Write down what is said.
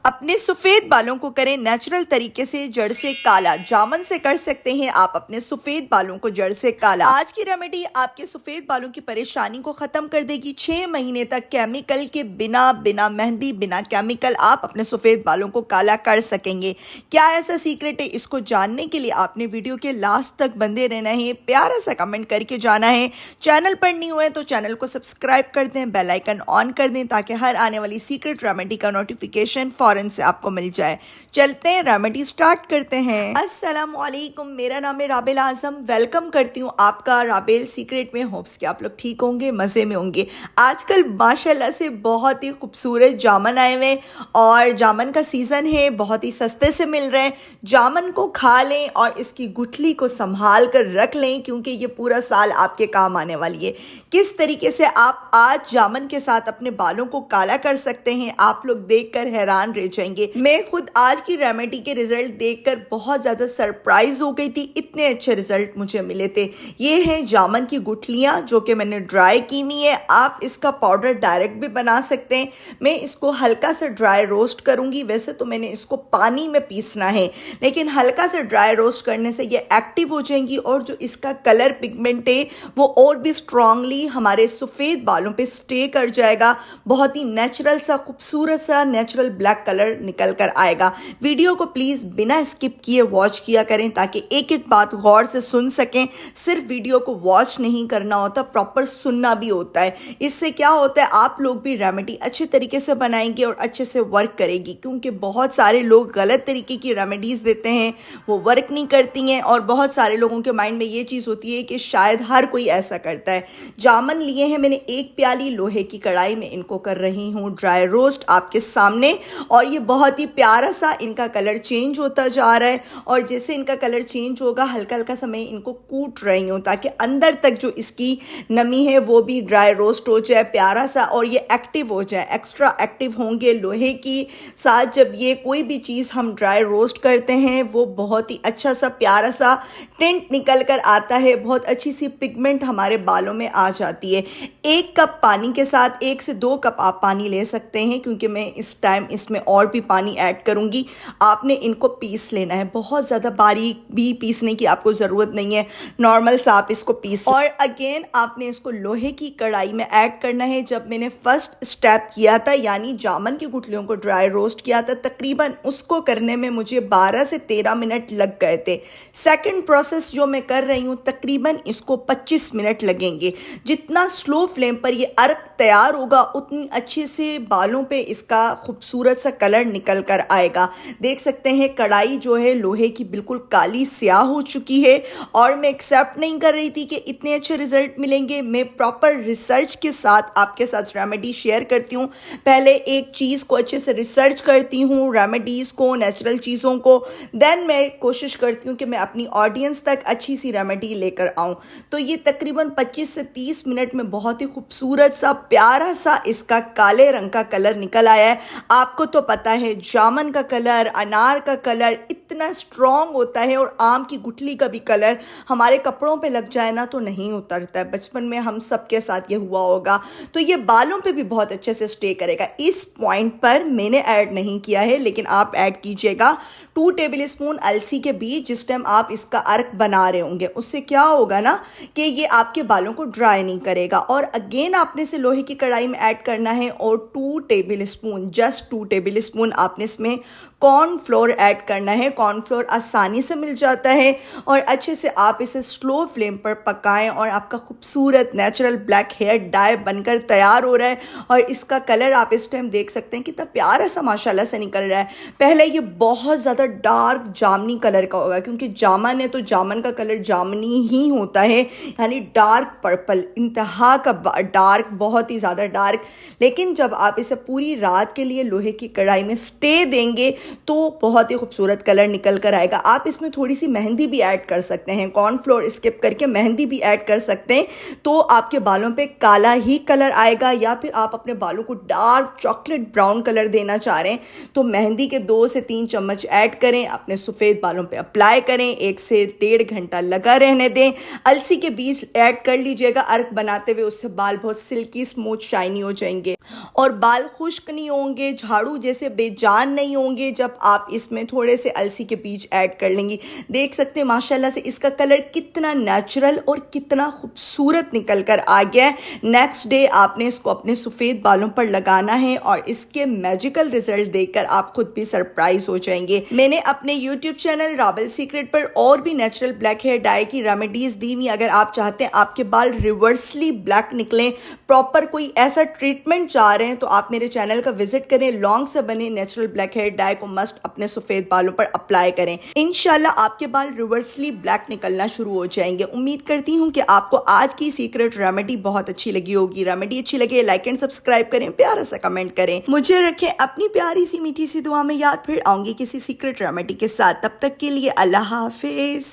अपने सफेद बालों को करें नेचुरल तरीके से जड़ से काला। जामुन से कर सकते हैं आप अपने सफेद बालों को जड़ से काला। आज की रेमेडी आपके सफेद बालों की परेशानी को खत्म कर देगी। 6 महीने तक केमिकल के बिना मेहंदी बिना केमिकल आप अपने सफेद बालों को काला कर सकेंगे। क्या ऐसा सीक्रेट है, इसको जानने के लिए आपने वीडियो के लास्ट तक बंदे रहना है। प्यारा सा कमेंट करके जाना है। चैनल पर नहीं हुए तो चैनल को सब्सक्राइब कर दें, बेल आइकन ऑन कर दें ताकि हर आने वाली सीक्रेट रेमेडी का नोटिफिकेशन फौरन से आपको मिल जाए। चलते हैं रेमेडी स्टार्ट करते हैं। अस्सलाम वालेकुम, मेरा नाम है राबेल आजम। वेलकम करती हूँ आपका राबेल सीक्रेट में। होप्स कि आप लोग ठीक होंगे, मज़े में होंगे। आजकल माशाल्लाह से बहुत ही खूबसूरत जामुन आए हुए और जामुन का सीज़न है, बहुत ही सस्ते से मिल रहे हैं। जामुन को खा लें और इसकी गुठली को संभाल कर रख लें क्योंकि ये पूरा साल आपके काम आने वाली है। किस तरीके से आप आज जामुन के साथ अपने बालों को काला कर सकते हैं, आप लोग देखकर हैरान रह जाएंगे। मैं खुद आज की रेमेडी के रिजल्ट देखकर बहुत ज़्यादा सरप्राइज हो गई थी। इतने अच्छे रिजल्ट मुझे मिले थे। ये हैं जामुन की गुठलियाँ जो कि मैंने ड्राई की हुई है। आप इसका पाउडर डायरेक्ट भी बना सकते हैं। मैं इसको हल्का सा ड्राई रोस्ट करूँगी। वैसे तो मैंने इसको पानी में पीसना है, लेकिन हल्का सा ड्राई रोस्ट करने से ये एक्टिव हो जाएंगी और जो इसका कलर पिगमेंट है वो और भी स्ट्रांगली हमारे सफ़ेद बालों पे स्टे कर जाएगा। बहुत ही नेचुरल सा खूबसूरत सा नेचुरल ब्लैक कलर निकल कर आएगा। वीडियो को प्लीज़ बिना स्किप किए वॉच किया करें ताकि एक एक बात गौर से सुन सकें। सिर्फ वीडियो को वॉच नहीं करना होता, प्रॉपर सुनना भी होता है। इससे क्या होता है, आप लोग भी रेमेडी अच्छे तरीके से बनाएंगे और अच्छे से वर्क करेगी। क्योंकि बहुत सारे लोग गलत तरीके की रेमेडीज़ देते हैं, वो वर्क नहीं करती हैं और बहुत सारे लोगों के माइंड में ये चीज़ होती है कि शायद हर कोई ऐसा करता है। जामुन लिए हैं मैंने, एक प्याली लोहे की कढ़ाई में इनको कर रही हूँ ड्राई रोस्ट आपके सामने। और ये बहुत ही प्यारा सा इनका कलर चेंज होता जा रहा है और जैसे इनका कलर चेंज होगा हल्का हल्का सा मैं इनको कूट रही हूँ ताकि अंदर तक जो इसकी नमी है वो भी ड्राई रोस्ट हो जाए प्यारा सा और ये एक्टिव हो जाए। एक्स्ट्रा एक्टिव होंगे लोहे की साथ। जब ये कोई भी चीज़ हम ड्राई रोस्ट करते हैं वो बहुत ही अच्छा सा प्यारा सा टिंट निकल कर आता है, बहुत अच्छी सी पिगमेंट हमारे बालों में आ जाती है। 1 कप पानी के साथ 1 से 2 कप आप पानी ले सकते हैं क्योंकि मैं इस टाइम इसमें और भी पानी ऐड करूंगी। आपने इनको पीस लेना है, बहुत ज़्यादा बारीक भी पीसने की आपको ज़रूरत नहीं है, नॉर्मल सा आप इसको पीस। और अगेन आपने इसको लोहे की कढ़ाई में ऐड करना है। जब मैंने फर्स्ट स्टेप किया था यानी जामुन की गुठलियों को ड्राई रोस्ट किया था, तकरीबन उसको करने में मुझे 12 से 13 मिनट लग गए थे। सेकेंड प्रोसेस जो मैं कर रही हूँ तकरीबन इसको 25 मिनट लगेंगे। जितना स्लो फ्लेम पर ये अर्क तैयार होगा उतनी अच्छे से बालों पे इसका खूबसूरत सा कलर निकल कर आएगा। देख सकते हैं कढ़ाई जो है लोहे की बिल्कुल काली स्याह हो चुकी है और मैं एक्सेप्ट नहीं कर रही थी कि इतने अच्छे रिजल्ट मिलेंगे। मैं प्रॉपर रिसर्च के साथ आपके साथ रेमेडी शेयर करती हूँ। पहले एक चीज़ को अच्छे से रिसर्च करती हूँ, रेमेडीज़ को, नेचुरल चीज़ों को, देन मैं कोशिश करती हूँ कि मैं अपनी ऑडियंस तक अच्छी सी रेमेडी लेकर आऊँ। तो ये तकरीबन 25 से 30 मिनट में बहुत ही खूबसूरत सा प्यारा सा इसका काले रंग का कलर निकल आया है। आपको तो पता है जामुन का कलर, अनार का कलर इतना स्ट्रॉन्ग होता है और आम की गुठली का भी कलर हमारे कपड़ों पे लग जाए ना तो नहीं उतरता है। बचपन में हम सबके साथ ये हुआ होगा। तो ये बालों पे भी बहुत अच्छे से स्टे करेगा। इस पॉइंट पर मैंने ऐड नहीं किया है लेकिन आप ऐड कीजिएगा 2 टेबल स्पून अलसी के बीज। जिस टाइम आप इसका अर्क बना रहे होंगे उससे क्या होगा ना कि ये आपके बालों को ड्राई नहीं करेगा। और अगेन आपने इसे लोहे की कढ़ाई में ऐड करना है और 2 table spoon, just 2 table spoon आपने इसमें कॉर्नफ्लोर ऐड करना है। कॉर्नफ्लोर आसानी से मिल जाता है और अच्छे से आप इसे स्लो फ्लेम पर पकाएं और आपका खूबसूरत नेचुरल ब्लैक हेयर डाई बनकर तैयार हो रहा है। और इसका कलर आप इस टाइम देख सकते हैं कितना प्यारा सा माशाल्लाह से निकल रहा है। पहले ये बहुत ज़्यादा डार्क जामनी कलर का होगा क्योंकि जामुन है तो जामुन का कलर जामनी ही होता है, यानी डार्क पर्पल, इंतहा का डार्क, बहुत ही ज़्यादा डार्क। लेकिन जब आप इसे पूरी रात के लिए लोहे की कढ़ाई में स्टे देंगे तो बहुत ही खूबसूरत कलर निकल कर आएगा। आप इसमें थोड़ी सी मेहंदी भी ऐड कर सकते हैं, कॉर्नफ्लोर स्किप करके मेहंदी भी ऐड कर सकते हैं तो आपके बालों पे काला ही कलर आएगा। या फिर आप अपने बालों को डार्क चॉकलेट ब्राउन कलर देना चाह रहे हैं तो मेहंदी के 2 से 3 चम्मच ऐड करें, अपने सफ़ेद बालों पे अप्लाई करें, 1 से 1.5 घंटा लगा रहने दें। अलसी के बीज ऐड कर लीजिएगा अर्क बनाते हुए, उससे बाल बहुत सिल्की स्मूथ शाइनी हो जाएंगे और बाल खुश्क नहीं होंगे, झाड़ू जैसे से बेजान नहीं होंगे जब आप इसमें थोड़े से अलसी के बीज ऐड कर लेंगी। देख सकते हैं माशाल्लाह से इसका कलर कितना नेचुरल और कितना खूबसूरत निकल कर आ गया है। नेक्स्ट डे आपने इसको अपने सफ़ेद बालों पर लगाना है और इसके मैजिकल रिजल्ट देखकर आप खुद भी सरप्राइज हो जाएंगे। मैंने अपने यूट्यूब चैनल राबल सीक्रेट पर और भी नेचुरल ब्लैक हेयर डाई की रेमेडीज दी हुई। अगर आप चाहते हैं आपके बाल रिवर्सली ब्लैक निकलें, प्रॉपर कोई ऐसा ट्रीटमेंट चाह रहे हैं, तो आप मेरे चैनल का विजिट करें। लॉन्ग से बने नेचुरल ब्लैक हेयर डाई को मस्ट अपने सफेद बालों पर अप्लाई करें। इंशाल्लाह आपके बाल रिवर्सली ब्लैक निकलना शुरू हो जाएंगे। उम्मीद करती हूँ कि आपको आज की सीक्रेट रेमेडी बहुत अच्छी लगी होगी। रेमेडी अच्छी लगे लाइक एंड सब्सक्राइब करें, प्यारा सा कमेंट करें, मुझे रखें अपनी प्यारी सी मीठी सी दुआ में याद। फिर आऊंगी किसी सीक्रेट रेमेडी के साथ, तब तक के लिए अल्लाह हाफिज।